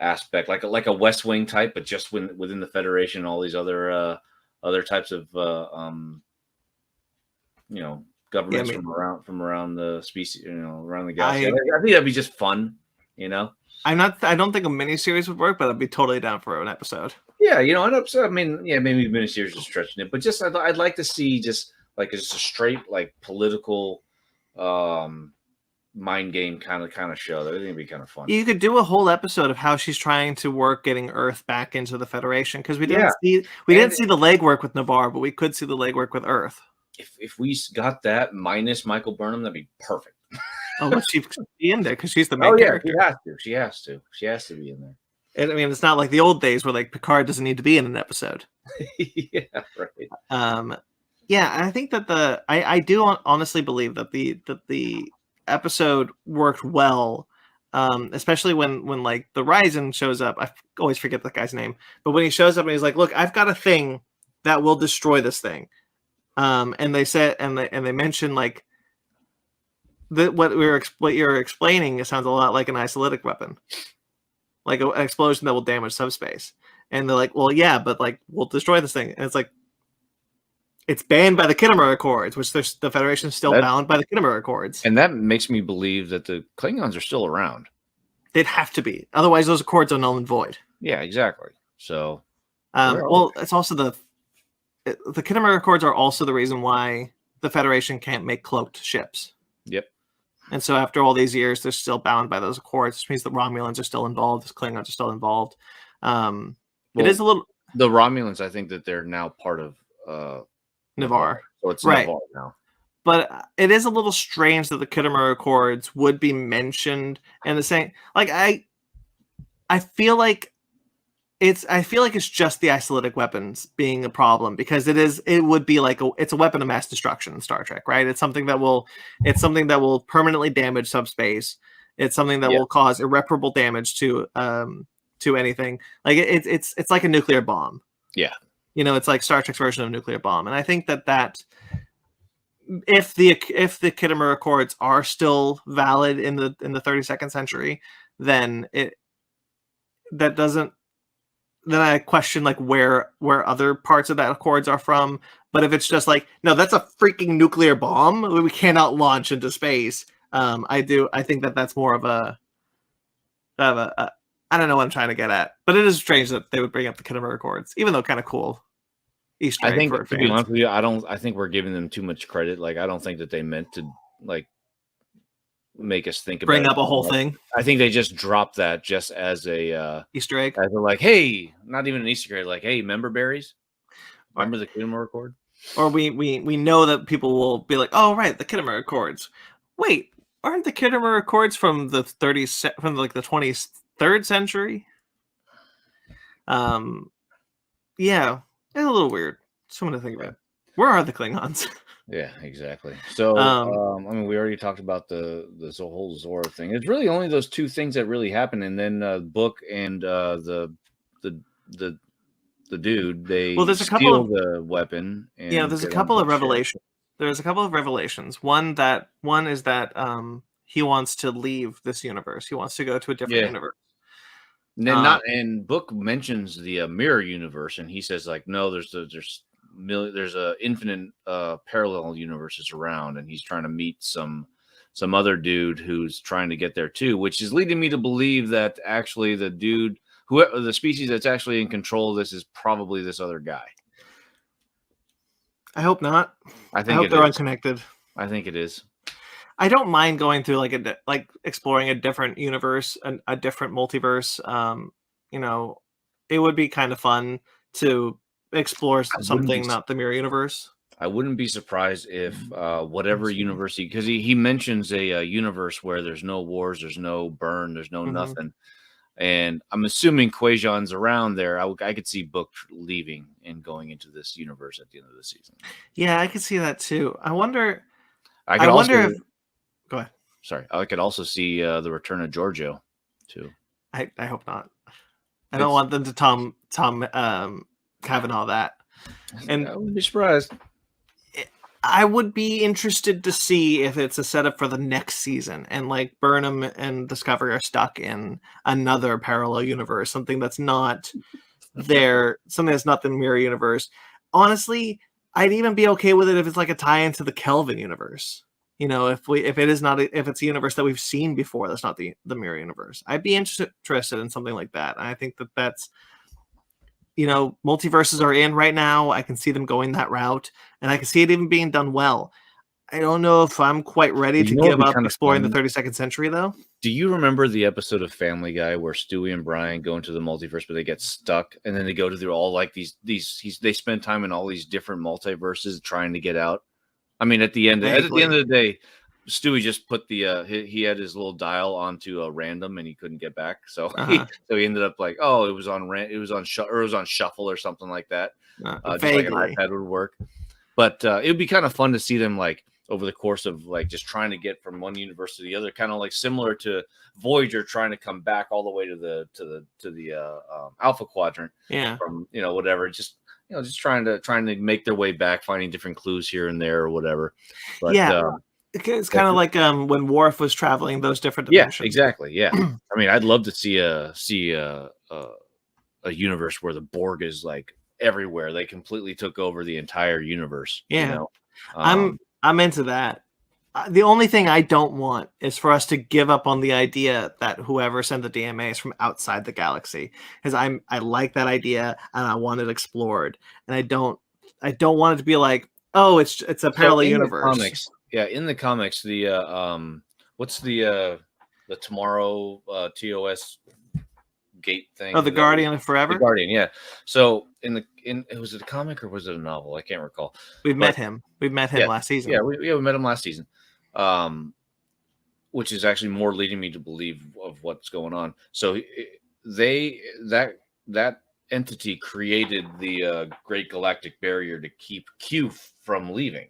S2: aspect, like a West Wing type, but just within the Federation, all these other types of governments
S1: Yeah,
S2: from around the species, around the galaxy.
S1: I
S2: I think that'd be just fun, you know.
S1: I don't think a miniseries would work, but I'd be totally down for an episode.
S2: Yeah, I mean, yeah, maybe miniseries is stretching it, but just I'd like to see just like a straight like political mind game kind of show. That I think would be kind of fun.
S1: You could do a whole episode of how she's trying to work getting Earth back into the Federation, because we didn't see the legwork with Navarre, but we could see the legwork with Earth.
S2: If we got that minus Michael Burnham, that'd be perfect.
S1: Oh, well, she could be in there because she's the main character.
S2: She has to be in there.
S1: And, I mean, it's not like the old days where like Picard doesn't need to be in an episode.
S2: Yeah, right.
S1: Yeah, I think that I do honestly believe that the episode worked well, especially when like the Ryzen shows up. I always forget the guy's name, but when he shows up and he's like, "Look, I've got a thing that will destroy this thing," and they said and they mentioned like what you're explaining. It sounds a lot like an isolytic weapon, like an explosion that will damage subspace. And they're like, "Well, yeah, but like we'll destroy this thing," and it's like. It's banned by the Khitomer Accords, which the Federation is still bound by the Khitomer Accords.
S2: And that makes me believe that the Klingons are still around.
S1: They'd have to be. Otherwise, those Accords are null and void.
S2: Yeah, exactly. So,
S1: well, it's also the Khitomer Accords are also the reason why the Federation can't make cloaked ships.
S2: Yep.
S1: And so after all these years, they're still bound by those Accords, which means the Romulans are still involved, the Klingons are still involved. It is a little...
S2: The Romulans, I think that they're now part of...
S1: Navarre.
S2: So it's
S1: right.
S2: Navarre now.
S1: But it is a little strange that the Khitomer Accords would be mentioned and the same. Like I feel like it's just the isolytic weapons being a problem, because it would be like it's a weapon of mass destruction in Star Trek, right? It's something that will permanently damage subspace. It's something that will cause irreparable damage to anything. Like it's like a nuclear bomb.
S2: Yeah.
S1: It's like Star Trek's version of a nuclear bomb. And I think that if the Khitomer Accords are still valid in the 32nd century, then then I question like where other parts of that Accords are from. But if it's just like, no, that's a freaking nuclear bomb we cannot launch into space. I think that's more of a I don't know what I'm trying to get at, but it is strange that they would bring up the Khitomer Accords, even though kind of cool. Easter egg.
S2: I think,
S1: for
S2: to be honest with you, I think we're giving them too much credit. Like, I don't think that they meant to like make us think about
S1: bring up a whole thing.
S2: I think they just dropped that just as a
S1: Easter egg.
S2: As a, like, hey, not even an Easter egg. Like, hey, member berries. Remember the Khitomer Accord? Or
S1: we know that people will be like, oh right, the Khitomer Accords. Wait, aren't the Khitomer Accords from the 23rd century? Yeah. It's a little weird. Something to think about. Where are the Klingons?
S2: Yeah, exactly. So, I mean, we already talked about the whole Zora thing. It's really only those two things that really happen, and then Book and the dude, they
S1: there's a couple of
S2: the weapon. And
S1: there's a couple of revelations. There's a couple of revelations. One is that he wants to leave this universe. He wants to go to a different universe.
S2: And Book mentions the mirror universe, and he says like, no, there's a infinite parallel universes around, and he's trying to meet some other dude who's trying to get there too, which is leading me to believe that actually the dude, the species that's actually in control of this, is probably this other guy.
S1: I hope not.
S2: I hope
S1: they're unconnected.
S2: I think it is.
S1: I don't mind going through like exploring a different universe, a different multiverse. It would be kind of fun to explores
S2: I wouldn't be
S1: something not the mirror universe.
S2: I wouldn't be surprised if whatever universe because he mentions a universe where there's no wars, there's no burn, there's no
S1: Mm-hmm.
S2: nothing, and I'm assuming Quajon's around there. I could see Book leaving and going into this universe at the end of the season.
S1: Yeah, I could see that too. I wonder.
S2: I could
S1: I
S2: also
S1: wonder if. Go ahead.
S2: sorry, I could also see the return of Giorgio too.
S1: I hope not. I don't want them to Tom Kavanaugh that. And
S2: I wouldn't be surprised.
S1: I would be interested to see if it's a setup for the next season, and like Burnham and Discovery are stuck in another parallel universe, something that's not something that's not the mirror universe. Honestly, I'd even be okay with it if it's like a tie into the Kelvin universe. You know, if it's a universe that we've seen before, that's not the mirror universe. I'd be interested in something like that. And I think that's, you know, multiverses are in right now. I can see them going that route, and I can see it even being done well. I don't know if I'm quite ready to give up exploring the 32nd century, though.
S2: Do you remember the episode of Family Guy where Stewie and Brian go into the multiverse, but they get stuck, and then they go to all like they spend time in all these different multiverses trying to get out? I mean, at the end of the day, Stewie just put he had his little dial onto a random and he couldn't get back, so he ended up like, oh, it was on shuffle or something like that. Just like an iPad would work, but it would be kind of fun to see them like over the course of like just trying to get from one universe to the other, kind of like similar to Voyager trying to come back all the way to the Alpha Quadrant, from whatever, just trying to make their way back, finding different clues here and there or whatever. But
S1: it's kind of like when Worf was traveling those different dimensions.
S2: Yeah, exactly. Yeah, I mean, I'd love to see a universe where the Borg is like everywhere. They completely took over the entire universe.
S1: Yeah, I'm into that. The only thing I don't want is for us to give up on the idea that whoever sent the DMA is from outside the galaxy, because I like that idea and I want it explored, and I don't want it to be like, oh, it's a parallel universe.
S2: In the comics, the what's the tomorrow TOS gate thing?
S1: Oh, the Guardian of Forever.
S2: The Guardian, yeah. So was it a comic or was it a novel? I can't recall.
S1: We've met him last season.
S2: Yeah, we met him last season. Which is actually more leading me to believe of what's going on. So that entity created the Great Galactic Barrier to keep Q from leaving.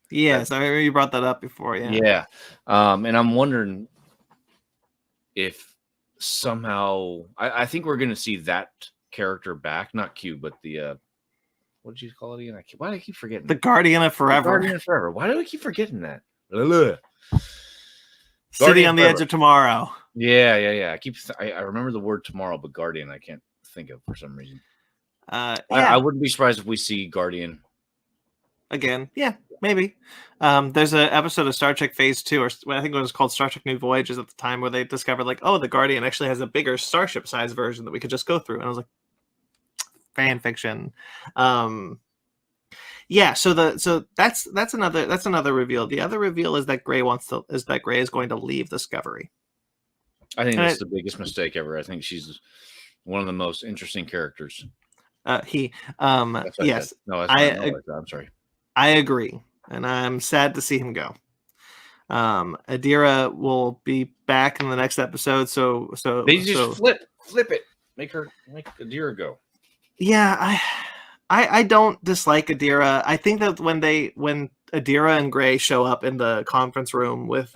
S1: Yes, I remember you brought that up before.
S2: Yeah. And I'm wondering if somehow I think we're going to see that character back, not Q, but the what did you call it again? Why do I keep forgetting?
S1: The Guardian of Forever.
S2: Guardian of Forever. Why do I keep forgetting that?
S1: City on the Edge of Tomorrow.
S2: Yeah. I remember the word tomorrow, but Guardian I can't think of for some reason. I wouldn't be surprised if we see Guardian
S1: again. Yeah, maybe. There's an episode of Star Trek Phase 2, or I think it was called Star Tak: New Voyages at the time, where they discovered like, oh, the Guardian actually has a bigger starship size version that we could just go through. And I was like, fan fiction. Yeah, so that's another reveal. The other reveal is that Gray is going to leave Discovery.
S2: I think that's the biggest mistake ever. I think she's one of the most interesting characters.
S1: Yes.
S2: I'm sorry.
S1: I agree, and I'm sad to see him go. Adira will be back in the next episode. So
S2: they just flip it, make Adira go.
S1: Yeah, I don't dislike Adira. I think that when Adira and Gray show up in the conference room with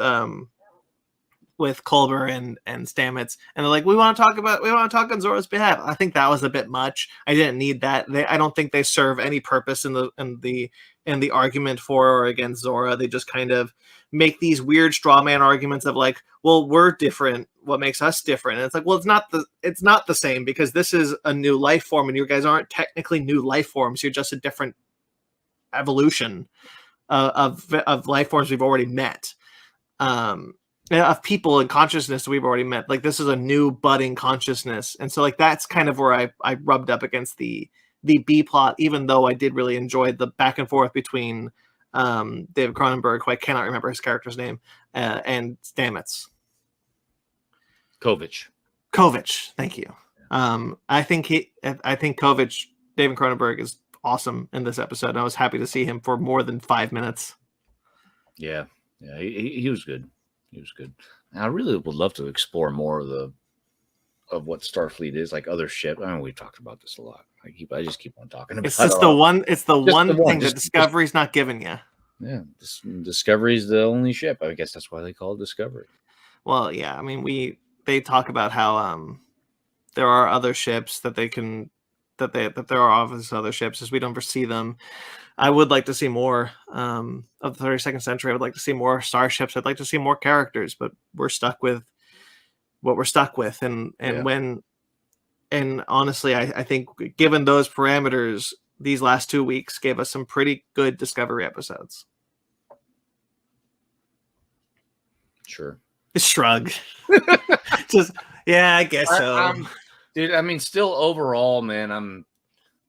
S1: Culber and Stamets, and they're like, we want to talk on Zora's behalf. I think that was a bit much. I didn't need that. I don't think they serve any purpose in the argument for or against Zora. They just kind of make these weird straw man arguments of like, well, we're different. What makes us different? And it's like, well, it's not the same, because this is a new life form, and you guys aren't technically new life forms. You're just a different evolution of life forms we've already met. Of people and consciousness we've already met. Like, this is a new budding consciousness, and so like that's kind of where I rubbed up against the B plot, even though I did really enjoy the back and forth between David Cronenberg, who I cannot remember his character's name, and Stamets.
S2: Kovich.
S1: Thank you. I think Kovich, David Cronenberg, is awesome in this episode. And I was happy to see him for more than 5 minutes.
S2: Yeah, he was good. He was good. And I really would love to explore more of what Starfleet is, like other ship. I mean, we've talked about this a lot. I just keep on talking about it.
S1: It's the one thing that Discovery's not giving you.
S2: Yeah, Discovery's the only ship. I guess that's why they call it Discovery.
S1: Well, yeah. I mean, they talk about how there are other ships that there are obviously other ships as we don't foresee them. I would like to see more of the 32nd century. I would like to see more starships. I'd like to see more characters, but we're stuck with what we're stuck with. And honestly, I think given those parameters, these last 2 weeks gave us some pretty good Discovery episodes.
S2: Sure.
S1: Shrug. Just, yeah, I guess so.
S2: Dude, I mean, still overall, man, I'm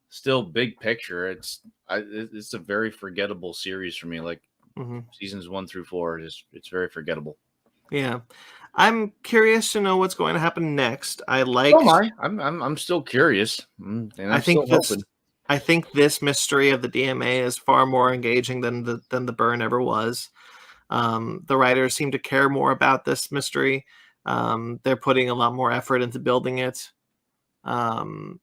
S2: still big picture. It's a very forgettable series for me. Like seasons 1 through 4, it's very forgettable.
S1: Yeah, I'm curious to know what's going to happen next.
S2: I'm still curious, and I
S1: think this mystery of the DMA is far more engaging than the burn ever was. The writers seem to care more about this mystery. They're putting a lot more effort into building it. I'm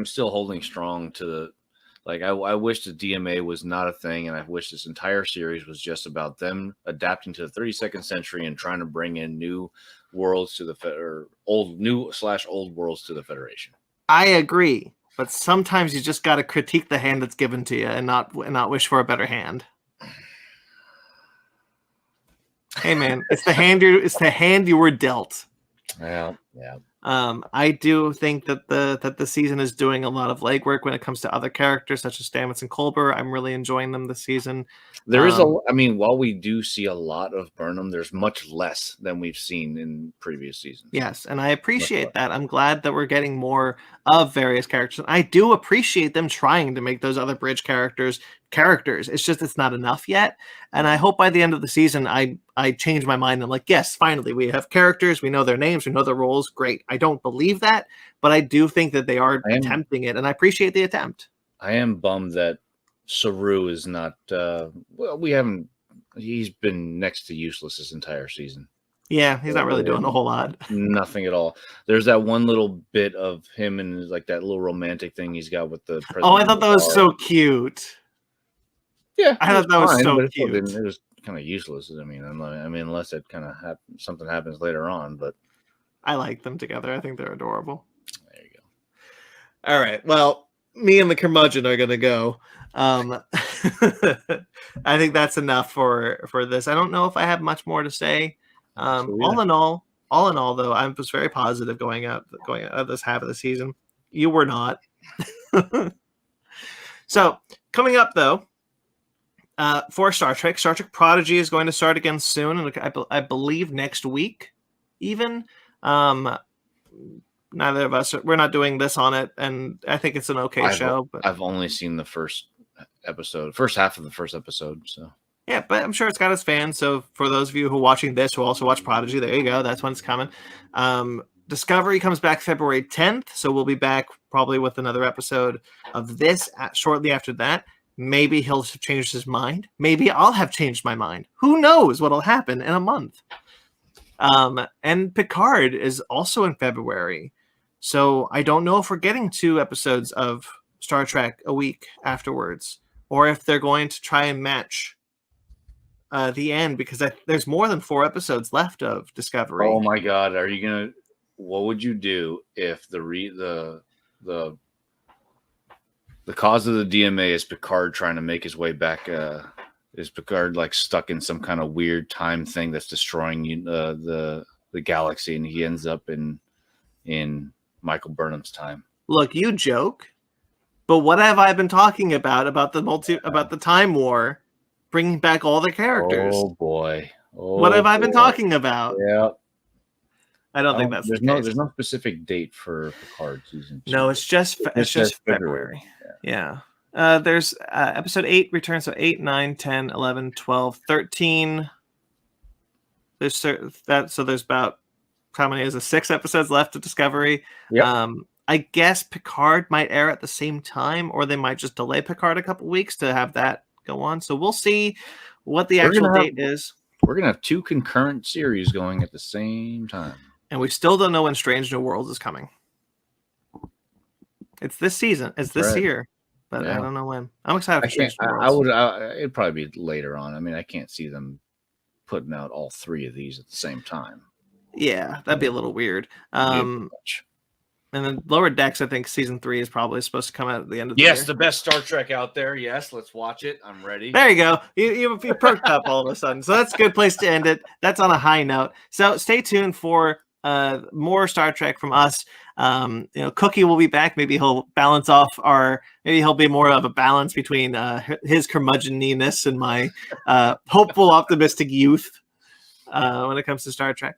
S2: still holding strong to I wish the DMA was not a thing, and I wish this entire series was just about them adapting to the 32nd century and trying to bring in new worlds to old worlds to the Federation.
S1: I agree, but sometimes you just got to critique the hand that's given to you and not wish for a better hand. Hey man, it's the hand you were dealt.
S2: Yeah.
S1: I do think that the season is doing a lot of legwork when it comes to other characters such as Stamets and Culber. I'm really enjoying them this season.
S2: There is while we do see a lot of Burnham, there's much less than we've seen in previous seasons.
S1: Yes, and I appreciate that. I'm glad that we're getting more of various characters. I do appreciate them trying to make those other bridge characters. It's just it's not enough yet. And I hope by the end of the season I change my mind. I'm like, yes, finally we have characters, we know their names, we know their roles. Great. I don't believe that, but I do think that they are attempting it, and I appreciate the attempt.
S2: I am bummed that Saru is not he's been next to useless this entire season.
S1: Yeah, he's not really doing a whole lot.
S2: Nothing at all. There's that one little bit of him and like that little romantic thing he's got with the president.
S1: Oh, I thought that was so cute.
S2: Yeah,
S1: I thought that was so cute.
S2: It was kind of useless. I mean, unless it kind of something happens later on, but
S1: I like them together. I think they're adorable.
S2: There you go.
S1: All right. Well, me and the curmudgeon are gonna go. I think that's enough for this. I don't know if I have much more to say. All in all, though, I was very positive going out of this half of the season. You were not. So coming up though, for Star Trek Prodigy is going to start again soon, and I believe next week, even. Neither of us we're not doing this on it, and I think it's an okay show. But
S2: I've only seen the first half of the first episode, so.
S1: Yeah, but I'm sure it's got its fans. So for those of you who are watching this who also watch Prodigy, there you go. That's when it's coming. Discovery comes back February 10th, so we'll be back probably with another episode of this shortly after that. Maybe he'll have changed his mind. Maybe I'll have changed my mind. Who knows what'll happen in a month? And Picard is also in February. So I don't know if we're getting 2 episodes of Star Trek a week afterwards, or if they're going to try and match the end, because there's more than 4 episodes left of Discovery.
S2: Oh my God. What would you do if the cause of the DMA is Picard trying to make his way back? Is Picard like stuck in some kind of weird time thing that's destroying the galaxy, and he ends up in Michael Burnham's time?
S1: Look, you joke, but what have I been talking about the time war, bringing back all the characters?
S2: Oh boy!
S1: What have I been talking about?
S2: Yeah,
S1: I don't think that's
S2: there's no specific date for Picard season 2.
S1: No, it's just February. Yeah. There's episode 8 returns, so 8, 9, 10, 11, 12, 13. There's about, how many is it? 6 episodes left of Discovery.
S2: Yep.
S1: I guess Picard might air at the same time, or they might just delay Picard a couple weeks to have that go on. So we'll see what the actual date is.
S2: We're going to have 2 concurrent series going at the same time.
S1: And we still don't know when Strange New Worlds is coming. It's this season. It's this year. But I don't know when. I'm excited for Strange New Worlds.
S2: It'd probably be later on. I mean, I can't see them putting out all 3 of these at the same time.
S1: Yeah, that'd be a little weird. And then Lower Decks, I think season 3 is probably supposed to come out at the end of the year.
S2: Yes, the best Star Trek out there. Yes, let's watch it. I'm ready.
S1: There you go. You perked up all of a sudden. So that's a good place to end it. That's on a high note. So stay tuned for more Star Trek from us. Cookie will be back. Maybe he'll balance off maybe he'll be more of a balance between his curmudgeoniness and my hopeful, optimistic youth when it comes to Star Trek.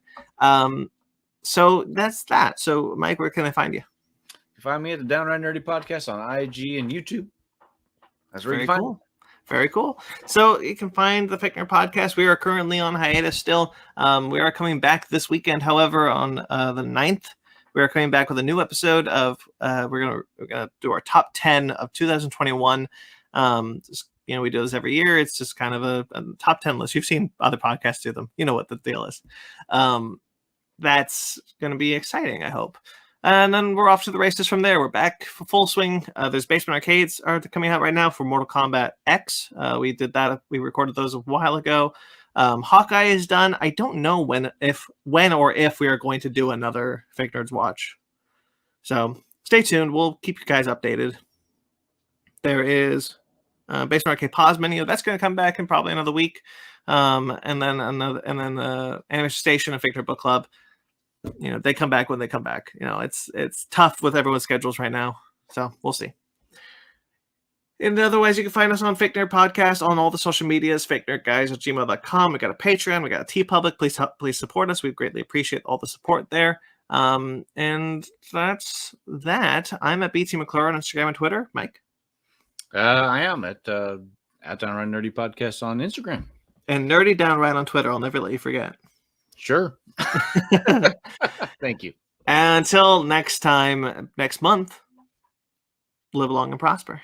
S1: So that's that. So, Mike, where can I find you?
S2: You find me at the Downright Nerdy Podcast on IG and YouTube. That's where you can find me.
S1: Very cool. So you can find the Fichtner Podcast. We are currently on hiatus still. We are coming back this weekend. However, on the 9th, we are coming back with a new episode of we're gonna do our top 10 of 2021. We do this every year. It's just kind of a top 10 list. You've seen other podcasts do them. You know what the deal is. That's going to be exciting, I hope. And then we're off to the races from there. We're back for full swing. There's Basement Arcades are coming out right now for Mortal Kombat X. We did that. We recorded those a while ago. Hawkeye is done. I don't know when or if we are going to do another Fake Nerds Watch. So stay tuned. We'll keep you guys updated. There is Basement Arcade Pause menu. That's going to come back in probably another week. And then the Animation Station and Fake Nerd Book Club. They come back when they come back. It's tough with everyone's schedules right now. So we'll see. And otherwise, you can find us on Fake Nerd Podcast on all the social medias, fakenerdguys@gmail.com. We got a Patreon. We got a TeePublic. Please support us. We greatly appreciate all the support there. And that's that. I'm at BT McClure on Instagram and Twitter. Mike?
S2: I am at Downright Nerdy Podcast on Instagram.
S1: And Nerdy Downright on Twitter. I'll never let you forget.
S2: Sure. Thank you.
S1: Until next time, next month, live long and prosper.